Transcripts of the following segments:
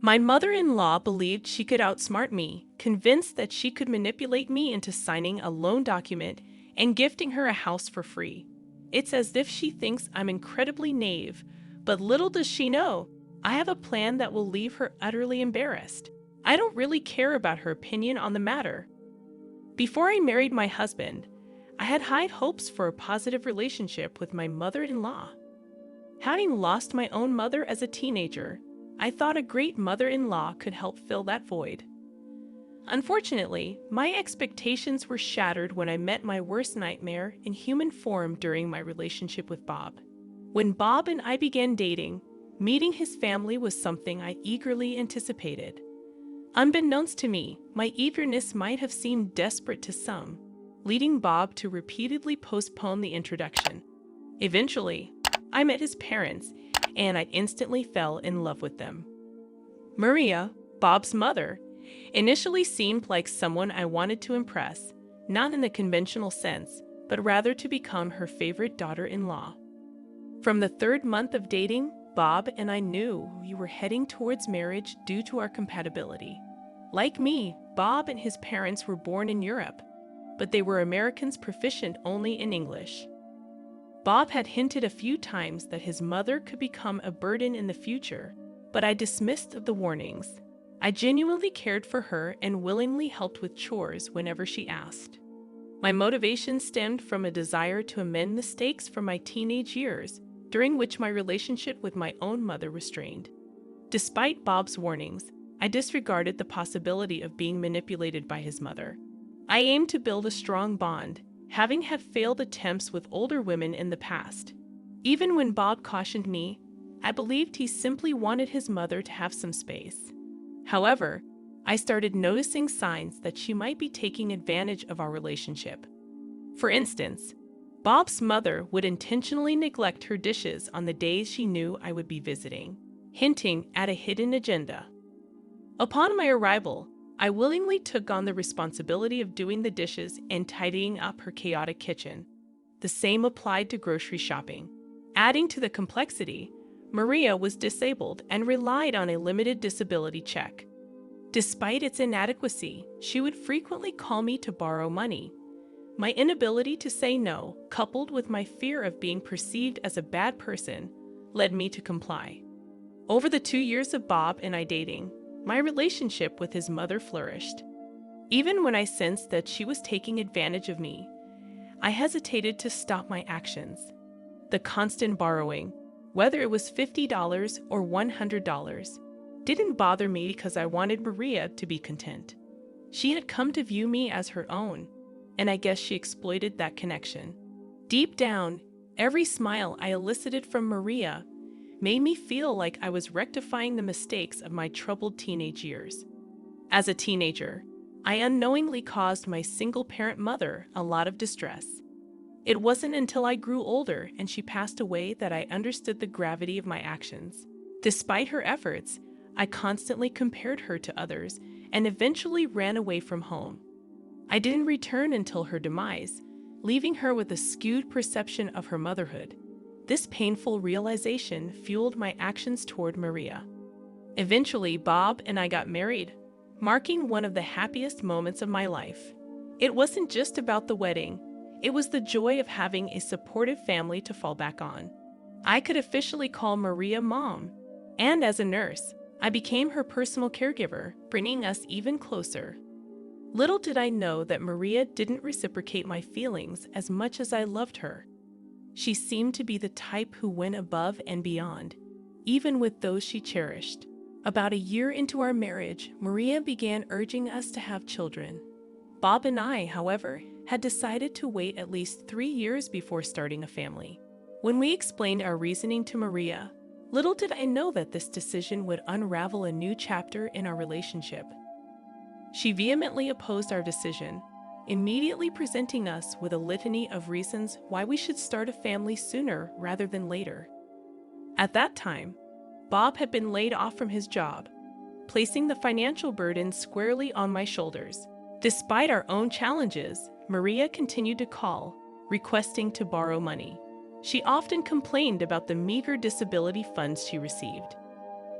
My mother-in-law believed she could outsmart me, convinced that she could manipulate me into signing a loan document and gifting her a house for free. It's as if she thinks I'm incredibly naive, but little does she know, I have a plan that will leave her utterly embarrassed. I don't really care about her opinion on the matter. Before I married my husband, I had high hopes for a positive relationship with my mother-in-law. Having lost my own mother as a teenager, I thought a great mother-in-law could help fill that void. Unfortunately, my expectations were shattered when I met my worst nightmare in human form during my relationship with Bob. When Bob and I began dating, meeting his family was something I eagerly anticipated. Unbeknownst to me, my eagerness might have seemed desperate to some, leading Bob to repeatedly postpone the introduction. Eventually, I met his parents, and I instantly fell in love with them. Maria, Bob's mother, initially seemed like someone I wanted to impress, not in the conventional sense, but rather to become her favorite daughter-in-law. From the third month of dating, Bob and I knew we were heading towards marriage due to our compatibility. Like me, Bob and his parents were born in Europe, but they were Americans proficient only in English. Bob had hinted a few times that his mother could become a burden in the future, but I dismissed the warnings. I genuinely cared for her and willingly helped with chores whenever she asked. My motivation stemmed from a desire to amend mistakes from my teenage years, during which my relationship with my own mother was strained. Despite Bob's warnings, I disregarded the possibility of being manipulated by his mother. I aimed to build a strong bond, having had failed attempts with older women in the past. Even when Bob cautioned me, I believed he simply wanted his mother to have some space. However, I started noticing signs that she might be taking advantage of our relationship. For instance, Bob's mother would intentionally neglect her dishes on the days she knew I would be visiting, hinting at a hidden agenda. Upon my arrival, I willingly took on the responsibility of doing the dishes and tidying up her chaotic kitchen. The same applied to grocery shopping. Adding to the complexity, Maria was disabled and relied on a limited disability check. Despite its inadequacy, she would frequently call me to borrow money. My inability to say no, coupled with my fear of being perceived as a bad person, led me to comply. Over the 2 years of Bob and I dating, my relationship with his mother flourished. Even when I sensed that she was taking advantage of me, I hesitated to stop my actions. The constant borrowing, whether it was $50 or $100, didn't bother me because I wanted Maria to be content. She had come to view me as her own, and I guess she exploited that connection. Deep down, every smile I elicited from Maria made me feel like I was rectifying the mistakes of my troubled teenage years. As a teenager, I unknowingly caused my single-parent mother a lot of distress. It wasn't until I grew older and she passed away that I understood the gravity of my actions. Despite her efforts, I constantly compared her to others and eventually ran away from home. I didn't return until her demise, leaving her with a skewed perception of her motherhood. This painful realization fueled my actions toward Maria. Eventually, Bob and I got married, marking one of the happiest moments of my life. It wasn't just about the wedding, it was the joy of having a supportive family to fall back on. I could officially call Maria Mom, and as a nurse, I became her personal caregiver, bringing us even closer. Little did I know that Maria didn't reciprocate my feelings as much as I loved her. She seemed to be the type who went above and beyond, even with those she cherished. About a year into our marriage, Maria began urging us to have children. Bob and I, however, had decided to wait at least 3 years before starting a family. When we explained our reasoning to Maria, little did I know that this decision would unravel a new chapter in our relationship. She vehemently opposed our decision, immediately presenting us with a litany of reasons why we should start a family sooner rather than later. At that time, Bob had been laid off from his job, placing the financial burden squarely on my shoulders. Despite our own challenges, Maria continued to call, requesting to borrow money. She often complained about the meager disability funds she received.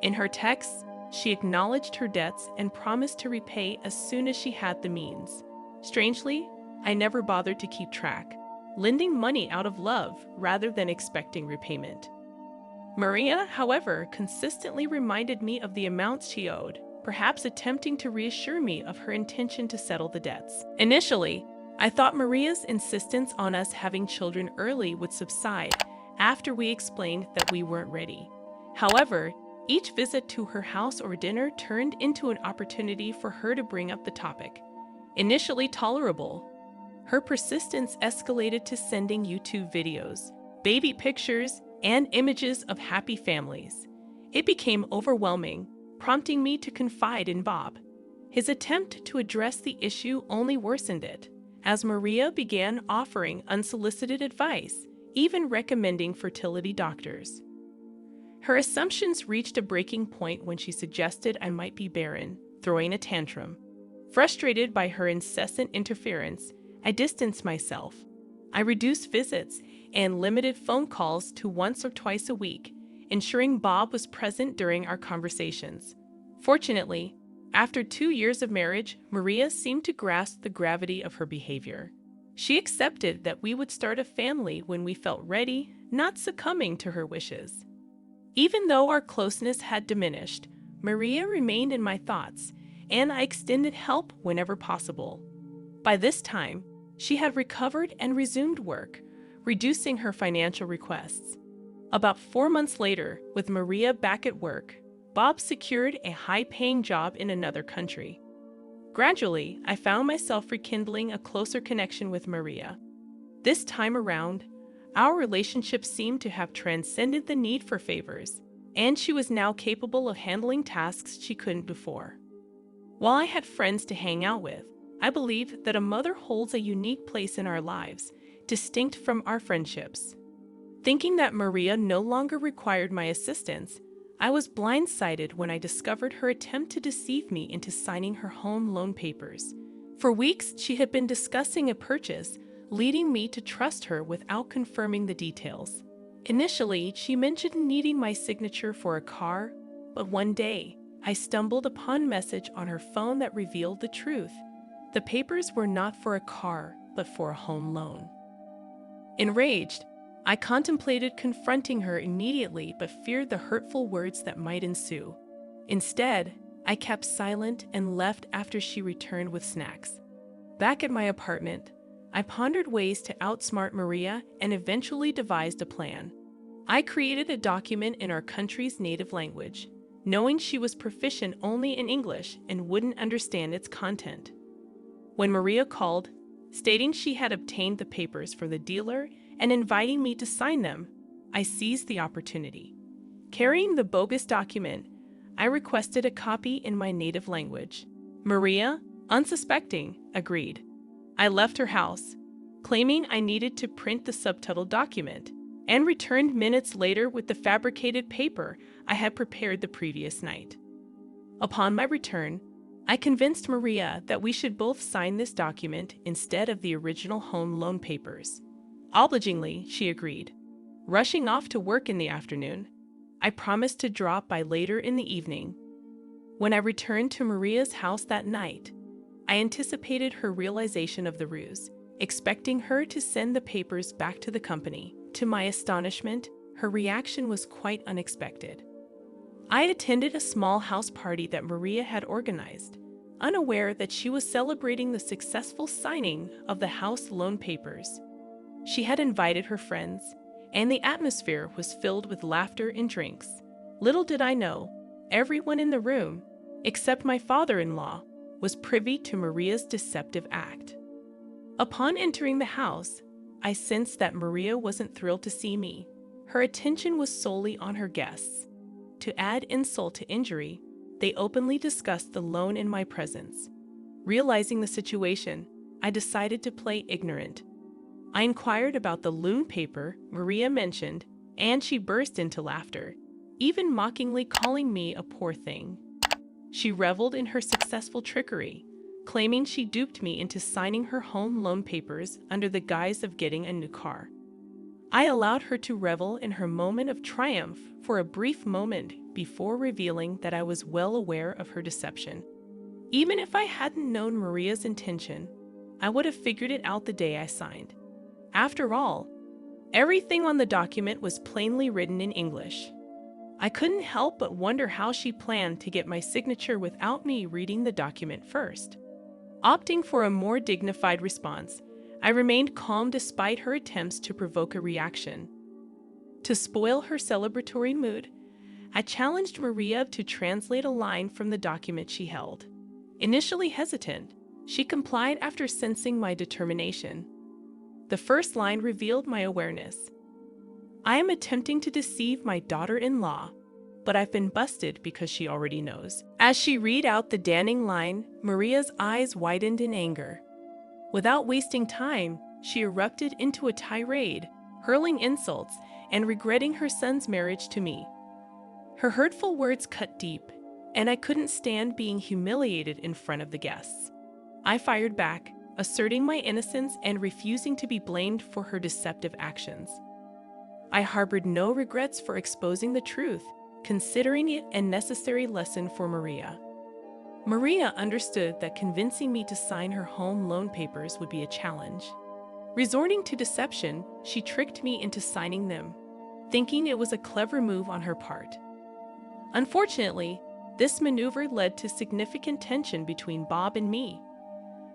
In her texts, She acknowledged her debts and promised to repay as soon as she had the means. Strangely, I never bothered to keep track, lending money out of love rather than expecting repayment. Maria, however, consistently reminded me of the amounts she owed, perhaps attempting to reassure me of her intention to settle the debts. Initially, I thought Maria's insistence on us having children early would subside after we explained that we weren't ready. However, each visit to her house or dinner turned into an opportunity for her to bring up the topic. Initially tolerable, her persistence escalated to sending YouTube videos, baby pictures, and images of happy families. It became overwhelming, prompting me to confide in Bob. His attempt to address the issue only worsened it, as Maria began offering unsolicited advice, even recommending fertility doctors. Her assumptions reached a breaking point when she suggested I might be barren, throwing a tantrum. Frustrated by her incessant interference, I distanced myself. I reduced visits and limited phone calls to once or twice a week, ensuring Bob was present during our conversations. Fortunately, after 2 years of marriage, Maria seemed to grasp the gravity of her behavior. She accepted that we would start a family when we felt ready, not succumbing to her wishes. Even though our closeness had diminished, Maria remained in my thoughts, and I extended help whenever possible. By this time, she had recovered and resumed work, reducing her financial requests. About 4 months later, with Maria back at work, Bob secured a high-paying job in another country. Gradually, I found myself rekindling a closer connection with Maria. This time around, our relationship seemed to have transcended the need for favors, and she was now capable of handling tasks she couldn't before. While I had friends to hang out with, I believe that a mother holds a unique place in our lives, distinct from our friendships. Thinking that Maria no longer required my assistance, I was blindsided when I discovered her attempt to deceive me into signing her home loan papers. For weeks, she had been discussing a purchase, leading me to trust her without confirming the details. Initially, she mentioned needing my signature for a car, but one day, I stumbled upon a message on her phone that revealed the truth. The papers were not for a car, but for a home loan. Enraged, I contemplated confronting her immediately but feared the hurtful words that might ensue. Instead, I kept silent and left after she returned with snacks. Back at my apartment, I pondered ways to outsmart Maria and eventually devised a plan. I created a document in our country's native language, knowing she was proficient only in English and wouldn't understand its content. When Maria called, stating she had obtained the papers from the dealer and inviting me to sign them, I seized the opportunity. Carrying the bogus document, I requested a copy in my native language. Maria, unsuspecting, agreed. I left her house, claiming I needed to print the subtitled document, and returned minutes later with the fabricated paper I had prepared the previous night. Upon my return, I convinced Maria that we should both sign this document instead of the original home loan papers. Obligingly, she agreed. Rushing off to work in the afternoon, I promised to drop by later in the evening. When I returned to Maria's house that night, I anticipated her realization of the ruse, expecting her to send the papers back to the company. To my astonishment, her reaction was quite unexpected. I attended a small house party that Maria had organized, unaware that she was celebrating the successful signing of the house loan papers. She had invited her friends, and the atmosphere was filled with laughter and drinks. Little did I know, everyone in the room, except my father-in-law, was privy to Maria's deceptive act. Upon entering the house, I sensed that Maria wasn't thrilled to see me. Her attention was solely on her guests. To add insult to injury, they openly discussed the loan in my presence. Realizing the situation, I decided to play ignorant. I inquired about the loan paper Maria mentioned, and she burst into laughter, even mockingly calling me a poor thing. She reveled in her successful trickery, claiming she duped me into signing her home loan papers under the guise of getting a new car. I allowed her to revel in her moment of triumph for a brief moment before revealing that I was well aware of her deception. Even if I hadn't known Maria's intention, I would have figured it out the day I signed. After all, everything on the document was plainly written in English. I couldn't help but wonder how she planned to get my signature without me reading the document first. Opting for a more dignified response, I remained calm despite her attempts to provoke a reaction. To spoil her celebratory mood, I challenged Maria to translate a line from the document she held. Initially hesitant, she complied after sensing my determination. The first line revealed my awareness. I am attempting to deceive my daughter-in-law, but I've been busted because she already knows. As she read out the damning line, Maria's eyes widened in anger. Without wasting time, she erupted into a tirade, hurling insults and regretting her son's marriage to me. Her hurtful words cut deep, and I couldn't stand being humiliated in front of the guests. I fired back, asserting my innocence and refusing to be blamed for her deceptive actions. I harbored no regrets for exposing the truth, considering it a necessary lesson for Maria. Maria understood that convincing me to sign her home loan papers would be a challenge. Resorting to deception, she tricked me into signing them, thinking it was a clever move on her part. Unfortunately, this maneuver led to significant tension between Bob and me.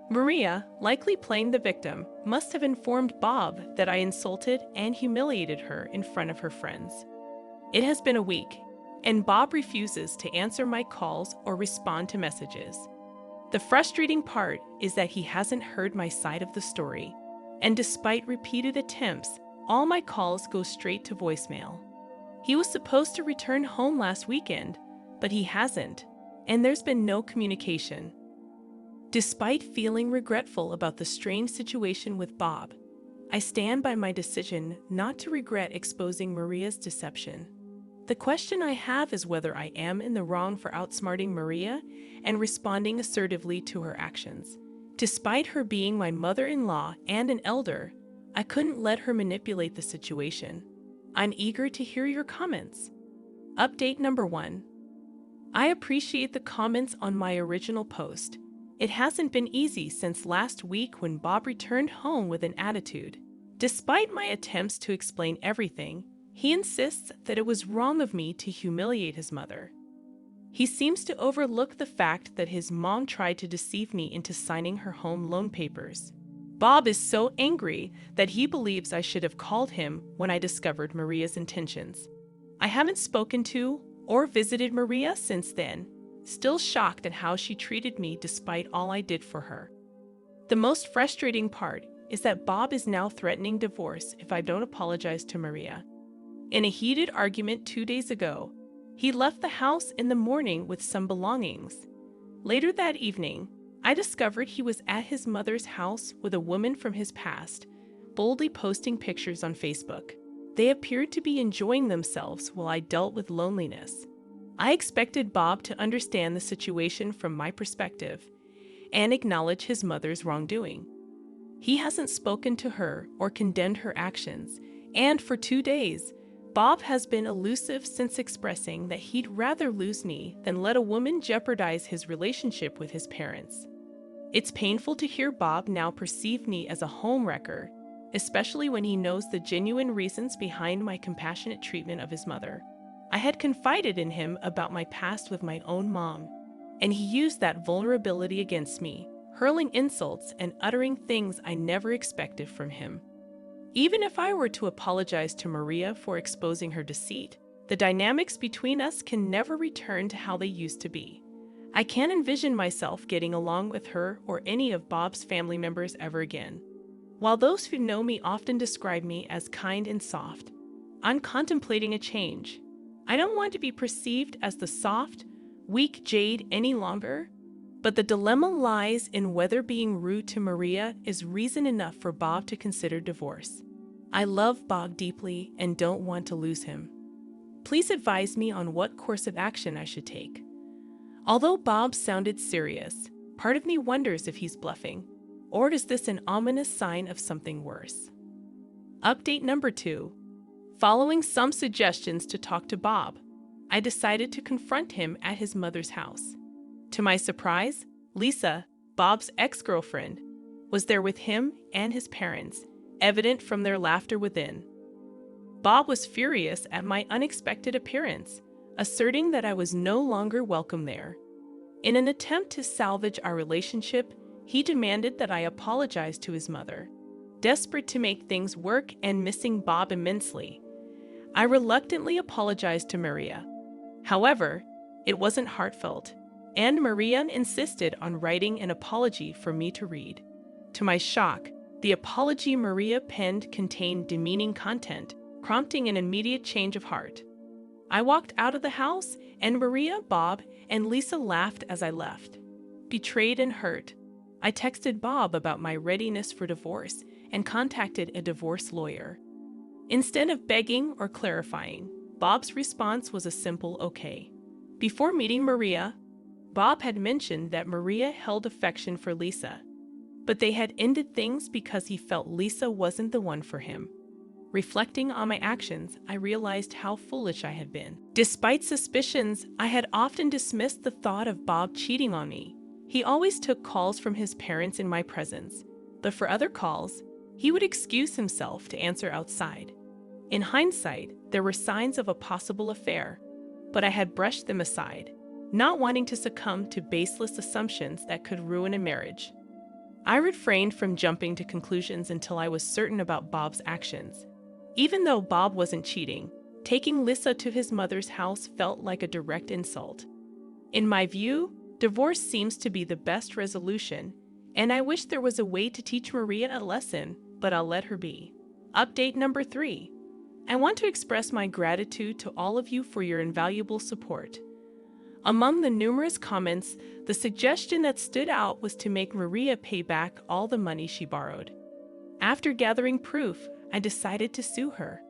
Maria, likely playing the victim, must have informed Bob that I insulted and humiliated her in front of her friends. It has been a week, and Bob refuses to answer my calls or respond to messages. The frustrating part is that he hasn't heard my side of the story, and despite repeated attempts, all my calls go straight to voicemail. He was supposed to return home last weekend, but he hasn't, and there's been no communication. Despite feeling regretful about the strange situation with Bob, I stand by my decision not to regret exposing Maria's deception. The question I have is whether I am in the wrong for outsmarting Maria and responding assertively to her actions. Despite her being my mother-in-law and an elder, I couldn't let her manipulate the situation. I'm eager to hear your comments. Update number 1. I appreciate the comments on my original post. It hasn't been easy since last week when Bob returned home with an attitude. Despite my attempts to explain everything, he insists that it was wrong of me to humiliate his mother. He seems to overlook the fact that his mom tried to deceive me into signing her home loan papers. Bob is so angry that he believes I should have called him when I discovered Maria's intentions. I haven't spoken to or visited Maria since then, still shocked at how she treated me despite all I did for her. The most frustrating part is that Bob is now threatening divorce if I don't apologize to Maria. In a heated argument 2 days ago, he left the house in the morning with some belongings. Later that evening, I discovered he was at his mother's house with a woman from his past, boldly posting pictures on Facebook. They appeared to be enjoying themselves while I dealt with loneliness. I expected Bob to understand the situation from my perspective and acknowledge his mother's wrongdoing. He hasn't spoken to her or condemned her actions, and for 2 days, Bob has been elusive since expressing that he'd rather lose me than let a woman jeopardize his relationship with his parents. It's painful to hear Bob now perceive me as a homewrecker, especially when he knows the genuine reasons behind my compassionate treatment of his mother. I had confided in him about my past with my own mom, and he used that vulnerability against me, hurling insults and uttering things I never expected from him. Even if I were to apologize to Maria for exposing her deceit, the dynamics between us can never return to how they used to be. I can't envision myself getting along with her or any of Bob's family members ever again. While those who know me often describe me as kind and soft, I'm contemplating a change. I don't want to be perceived as the soft, weak jade any longer, but the dilemma lies in whether being rude to Maria is reason enough for Bob to consider divorce. I love Bob deeply and don't want to lose him. Please advise me on what course of action I should take. Although Bob sounded serious, part of me wonders if he's bluffing, or is this an ominous sign of something worse? Update number 2. Following some suggestions to talk to Bob, I decided to confront him at his mother's house. To my surprise, Lisa, Bob's ex-girlfriend, was there with him and his parents, evident from their laughter within. Bob was furious at my unexpected appearance, asserting that I was no longer welcome there. In an attempt to salvage our relationship, he demanded that I apologize to his mother. Desperate to make things work and missing Bob immensely, I reluctantly apologized to Maria. However, it wasn't heartfelt, and Maria insisted on writing an apology for me to read. To my shock, the apology Maria penned contained demeaning content, prompting an immediate change of heart. I walked out of the house, and Maria, Bob, and Lisa laughed as I left. Betrayed and hurt, I texted Bob about my readiness for divorce and contacted a divorce lawyer. Instead of begging or clarifying, Bob's response was a simple okay. Before meeting Maria, Bob had mentioned that Maria held affection for Lisa, but they had ended things because he felt Lisa wasn't the one for him. Reflecting on my actions, I realized how foolish I had been. Despite suspicions, I had often dismissed the thought of Bob cheating on me. He always took calls from his parents in my presence, but for other calls, he would excuse himself to answer outside. In hindsight, there were signs of a possible affair, but I had brushed them aside, not wanting to succumb to baseless assumptions that could ruin a marriage. I refrained from jumping to conclusions until I was certain about Bob's actions. Even though Bob wasn't cheating, taking Lisa to his mother's house felt like a direct insult. In my view, divorce seems to be the best resolution, and I wish there was a way to teach Maria a lesson, but I'll let her be. Update number 3. I want to express my gratitude to all of you for your invaluable support. Among the numerous comments, the suggestion that stood out was to make Maria pay back all the money she borrowed. After gathering proof, I decided to sue her.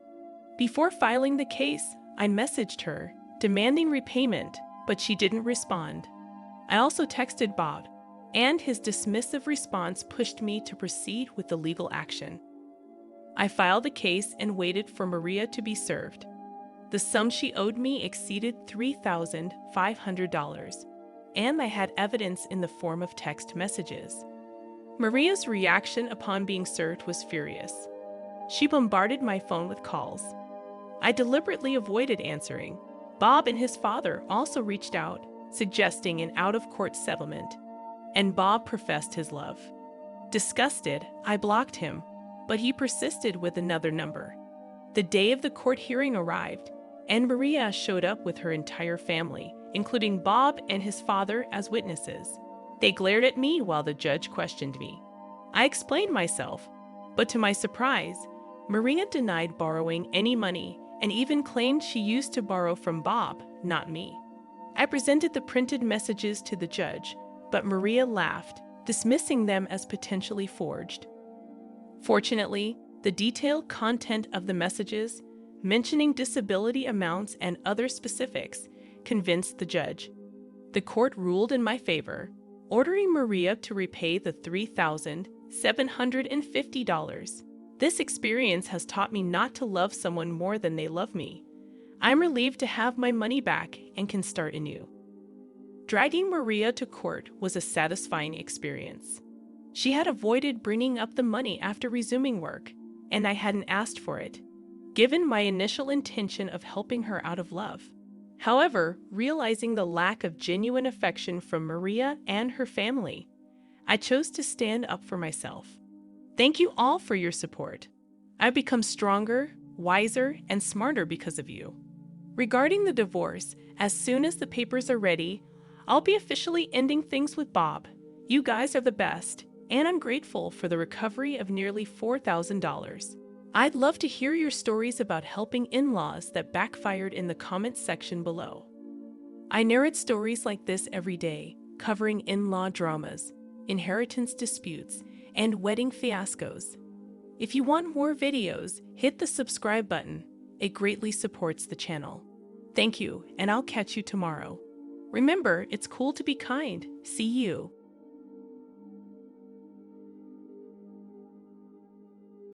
Before filing the case, I messaged her, demanding repayment, but she didn't respond. I also texted Bob, and his dismissive response pushed me to proceed with the legal action. I filed the case and waited for Maria to be served. The sum she owed me exceeded $3,500, and I had evidence in the form of text messages. Maria's reaction upon being served was furious. She bombarded my phone with calls. I deliberately avoided answering. Bob and his father also reached out, suggesting an out-of-court settlement, and Bob professed his love. Disgusted, I blocked him, but he persisted with another number. The day of the court hearing arrived, and Maria showed up with her entire family, including Bob and his father as witnesses. They glared at me while the judge questioned me. I explained myself, but to my surprise, Maria denied borrowing any money and even claimed she used to borrow from Bob, not me. I presented the printed messages to the judge, but Maria laughed, dismissing them as potentially forged. Fortunately, the detailed content of the messages, mentioning disability amounts and other specifics, convinced the judge. The court ruled in my favor, ordering Maria to repay the $3,750. This experience has taught me not to love someone more than they love me. I'm relieved to have my money back and can start anew. Dragging Maria to court was a satisfying experience. She had avoided bringing up the money after resuming work, and I hadn't asked for it, given my initial intention of helping her out of love. However, realizing the lack of genuine affection from Maria and her family, I chose to stand up for myself. Thank you all for your support. I've become stronger, wiser, and smarter because of you. Regarding the divorce, as soon as the papers are ready, I'll be officially ending things with Bob. You guys are the best, and I'm grateful for the recovery of nearly $4,000. I'd love to hear your stories about helping in-laws that backfired in the comments section below. I narrate stories like this every day, covering in-law dramas, inheritance disputes, and wedding fiascos. If you want more videos, hit the subscribe button. It greatly supports the channel. Thank you, and I'll catch you tomorrow. Remember, it's cool to be kind. See you.